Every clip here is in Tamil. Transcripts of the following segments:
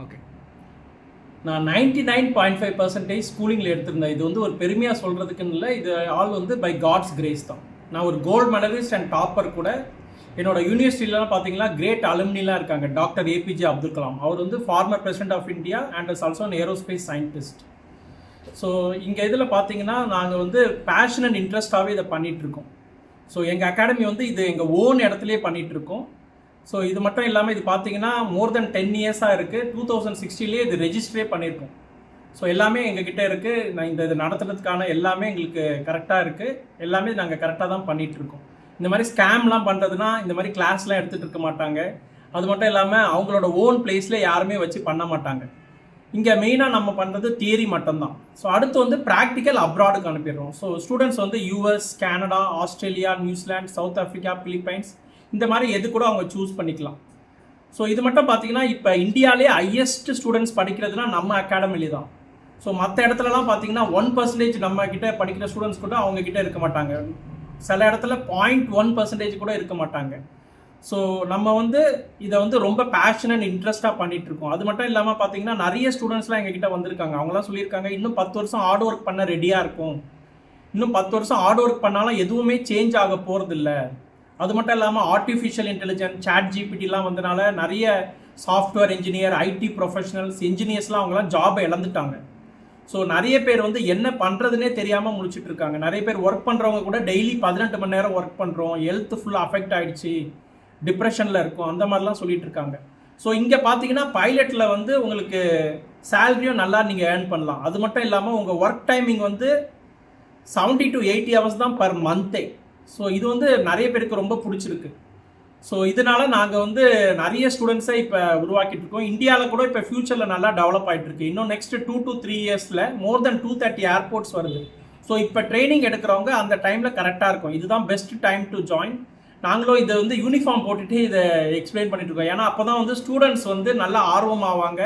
ஓகே. நான் 99.5% ஸ்கூலிங்கில் எடுத்திருந்தேன். இது வந்து ஒரு பெருமையாக சொல்கிறதுக்குன்னு இல்லை, இது ஆல் வந்து பை காட்ஸ் கிரேஸ் தான். நான் ஒரு கோல்டு மெடலிஸ்ட் அண்ட் டாப்பர் கூட. என்னோட யூனிவர்சிட்டியிலலாம் பார்த்தீங்கன்னா கிரேட் அலுமினிலாம் இருக்காங்க. டாக்டர் ஏபிஜே அப்துல் கலாம் அவர் வந்து former president of India and is also an aerospace scientist. So இங்கே இதில் பார்த்தீங்கன்னா நாங்கள் வந்து பேஷன் அண்ட் இன்ட்ரெஸ்டாகவே இதை பண்ணிகிட்ருக்கோம். ஸோ எங்கள் அகாடமி வந்து இது எங்கள் ஓன் இடத்துலையே பண்ணிகிட்ருக்கோம். ஸோ இது மட்டும் இல்லாமல் இது பார்த்தீங்கன்னா மோர் தென் 10 இயர்ஸாக இருக்குது. 2016 இது ரெஜிஸ்டரே பண்ணியிருக்கோம். ஸோ எல்லாமே எங்ககிட்ட இருக்குது. நான் இது நடத்துறதுக்கான எல்லாமே எங்களுக்கு கரெக்டாக இருக்குது. எல்லாமே நாங்கள் கரெக்டாக தான் பண்ணிகிட்ருக்கோம். இந்த மாதிரி ஸ்கேம்லாம் பண்ணுறதுனா இந்த மாதிரி கிளாஸ்லாம் எடுத்துகிட்டு இருக்க மாட்டாங்க. அது மட்டும் இல்லாமல் அவங்களோட ஓன் பிளேஸில் யாருமே வச்சு பண்ண மாட்டாங்க. இங்கே மெயினாக நம்ம பண்ணுறது தியரி மட்டும்தான். ஸோ அடுத்து வந்து ப்ராக்டிக்கல் அப்ராடுக்கு அனுப்பிடுறோம். ஸோ ஸ்டூடெண்ட்ஸ் வந்து US, Canada, Australia, New Zealand, south Africa, Philippines இந்த மாதிரி எது கூட அவங்க சூஸ் பண்ணிக்கலாம். ஸோ இது மட்டும் பார்த்தீங்கன்னா இப்போ இந்தியாவிலே ஹையஸ்ட் ஸ்டூடெண்ட்ஸ் படிக்கிறதுனா நம்ம அகாடமிலே தான். ஸோ மற்ற இடத்துலலாம் பார்த்தீங்கன்னா 1% நம்ம கிட்ட படிக்கிற ஸ்டூடெண்ட்ஸ் கூட அவங்க கிட்ட இருக்க மாட்டாங்க. சில இடத்துல 0.1% கூட இருக்க மாட்டாங்க. ஸோ நம்ம வந்து இதை வந்து ரொம்ப பேஷன் அண்ட் இன்ட்ரெஸ்டாக பண்ணிட்டு இருக்கோம். அது மட்டும் இல்லாமல் பார்த்தீங்கன்னா நிறைய ஸ்டூடெண்ட்ஸ்லாம் எங்ககிட்ட வந்திருக்காங்க. அவங்களாம் சொல்லியிருக்காங்க இன்னும் 10 வருஷம் ஹார்ட் ஒர்க் பண்ண ரெடியாக இருக்கும், இன்னும் 10 வருஷம் ஹார்ட் ஒர்க் பண்ணாலும் எதுவுமே சேஞ்ச் ஆக போகிறது இல்லை. அது மட்டும் இல்லாமல் ஆர்டிஃபிஷியல் இன்டெலிஜென்ஸ், சாட் ஜிபிடிலாம் வந்தனால நிறைய சாஃப்ட்வேர் இன்ஜினியர், ஐடி ப்ரொஃபஷனல்ஸ், இன்ஜினியர்ஸ்லாம் அவங்களாம் ஜாபை இழந்துட்டாங்க. ஸோ நிறைய பேர் வந்து என்ன பண்ணுறதுனே தெரியாமல் முடிச்சுட்டு இருக்காங்க. நிறைய பேர் ஒர்க் பண்ணுறவங்க கூட டெய்லி 18 மணி நேரம் ஒர்க் பண்ணுறோம், ஹெல்த் ஃபுல்லாக அஃபெக்ட் ஆகிடுச்சு, டிப்ரெஷனில் இருக்கும், அந்த மாதிரிலாம் சொல்லிட்டு இருக்காங்க. ஸோ இங்கே பார்த்தீங்கன்னா பைலட்டில் வந்து உங்களுக்கு சேலரியும் நல்லா நீங்கள் ஏர்ன் பண்ணலாம். அது மட்டும் இல்லாமல் உங்கள் ஒர்க் டைமிங் வந்து 70 to 80 hours தான் பர் மந்த்தே. ஸோ இது வந்து நிறைய பேருக்கு ரொம்ப பிடிச்சிருக்கு. ஸோ இதனால நாங்கள் வந்து நிறைய ஸ்டூடெண்ட்ஸை இப்போ உருவாக்கிட்டு இருக்கோம். இந்தியாவில் கூட இப்போ ஃபியூச்சரில் நல்லா டெவலப் ஆகிட்டு இருக்கு. இன்னும் நெக்ஸ்ட் 2 to 3 இயர்ஸில் மோர் தென் 230 ஏர்போர்ட்ஸ் வருது. ஸோ இப்போ ட்ரைனிங் எடுக்கிறவங்க அந்த டைமில் கரெக்டாக இருக்கும். இதுதான் பெஸ்ட் டைம் டு ஜாயின். நாங்களும் இதை வந்து யூனிஃபார்ம் போட்டுட்டு இதை எக்ஸ்பிளைன் பண்ணிட்டு இருக்கோம். ஏன்னா அப்போ தான் வந்து ஸ்டூடெண்ட்ஸ் வந்து நல்லா ஆர்வமாவாங்க,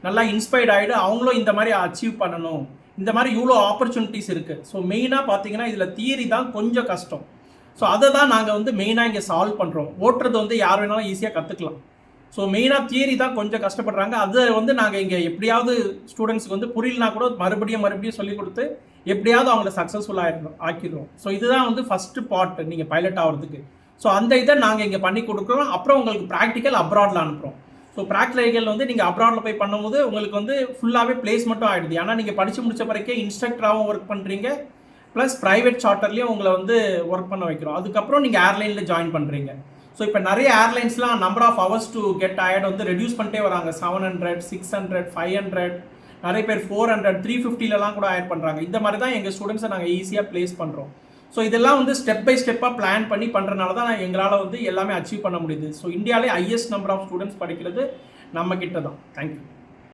நல்லா இன்ஸ்பைர்ட் ஆகிடு, அவங்களும் இந்த மாதிரி அச்சீவ் பண்ணணும், இந்த மாதிரி இவ்வளோ ஆப்பர்ச்சுனிட்டிஸ் இருக்குது. ஸோ மெயினாக பார்த்தீங்கன்னா இதில் தியரி தான் கொஞ்சம் கஷ்டம். ஸோ அதை தான் நாங்கள் வந்து மெயினாக இங்கே சால்வ் பண்ணுறோம். ஓட்டுறது வந்து யார் வேணாலும் ஈஸியாக கற்றுக்கலாம். ஸோ மெயினாக தியரி தான் கொஞ்சம் கஷ்டப்படுறாங்க. அதை வந்து நாங்கள் இங்கே எப்படியாவது ஸ்டூடெண்ட்ஸுக்கு வந்து புரியலனா கூட மறுபடியும் சொல்லிக் கொடுத்து எப்படியாவது அவங்கள சக்ஸஸ்ஃபுல்லாக ஆக்கிடுவோம். ஸோ இதுதான் வந்து ஃபஸ்ட்டு பார்ட் நீங்கள் பைலட் ஆகிறதுக்கு. ஸோ அந்த இதை நாங்கள் இங்கே பண்ணி கொடுக்குறோம். அப்புறம் உங்களுக்கு ப்ராக்டிக்கல் அப்ராடில் அனுப்புகிறோம். ஸோ ப்ராக்டிக்கல் வந்து நீங்கள் அப்ராடில் போய் பண்ணும்போது உங்களுக்கு வந்து ஃபுல்லாகவே பிளேஸ்மெண்ட்டும் ஆகிடுது. ஏன்னா நீங்கள் படித்து முடித்த பிறக்கே இன்ஸ்ட்ரக்டராகவும் ஒர்க் பண்ணுறீங்க, ப்ளஸ் ப்ரைவேட் சார்ட்டர்லேயும் உங்களை வந்து ஒர்க் பண்ண வைக்கிறோம். அதுக்கப்புறம் நீங்கள் ஏர்லைனில் ஜாயின் பண்ணுறீங்க. ஸோ இப்போ நிறைய ஏர்லைன்ஸ்லாம் number of hours to get tired வந்து ரெடியூஸ் பண்ணிட்டே வராங்க. 700, 600, 500, நிறைய பேர் 400, 350லலாம் கூட ஹயர் பண்ணுறாங்க. இந்த மாதிரி தான் எங்கள் ஸ்டூடெண்ட்ஸை நாங்கள் ஈஸியாக ப்ளேஸ் பண்ணுறோம். ஸோ இதெல்லாம் வந்து ஸ்டெப் பை ஸ்டெப்பாக பிளான் பண்ணி பண்ணுறதுனால தான் எங்களால் வந்து எல்லாமே அச்சீவ் பண்ண முடியுது. ஸோ இந்தியாவிலே ஹையஸ்ட் நம்பர் ஆஃப் ஸ்டூடெண்ட்ஸ் படிக்கிறது நம்ம கிட்ட தான். தேங்க்யூ.